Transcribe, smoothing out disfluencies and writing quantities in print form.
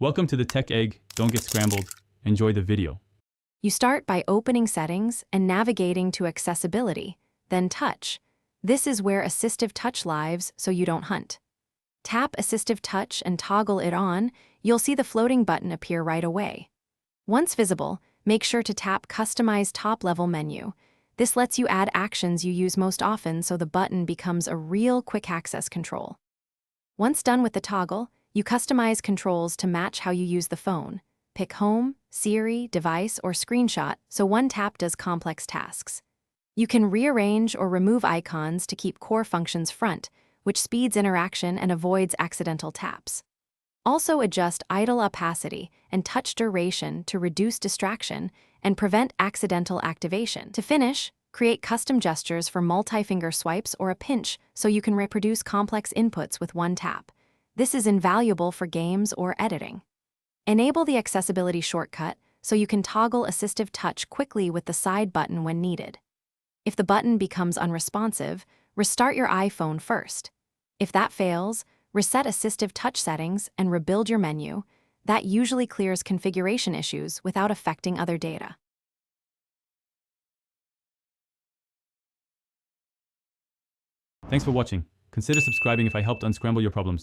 Welcome to the Tech Egg. Don't get scrambled. Enjoy the video. You start by opening Settings and navigating to Accessibility, then Touch. This is where Assistive Touch lives, so you don't hunt. Tap Assistive Touch and toggle it on. You'll see the floating button appear right away. Once visible, make sure to tap Customize Top-Level Menu. This lets you add actions you use most often, so the button becomes a real quick access control. Once done with the toggle, you customize controls to match how you use the phone. Pick Home, Siri, Device, or Screenshot, so one tap does complex tasks. You can rearrange or remove icons to keep core functions front, which speeds interaction and avoids accidental taps. Also adjust idle opacity and touch duration to reduce distraction and prevent accidental activation. To finish, create custom gestures for multi-finger swipes or a pinch so you can reproduce complex inputs with one tap. This is invaluable for games or editing. Enable the accessibility shortcut so you can toggle Assistive Touch quickly with the side button when needed. If the button becomes unresponsive, restart your iPhone first. If that fails, reset Assistive Touch settings and rebuild your menu. That usually clears configuration issues without affecting other data. Thanks for watching. Consider subscribing if I helped unscramble your problems.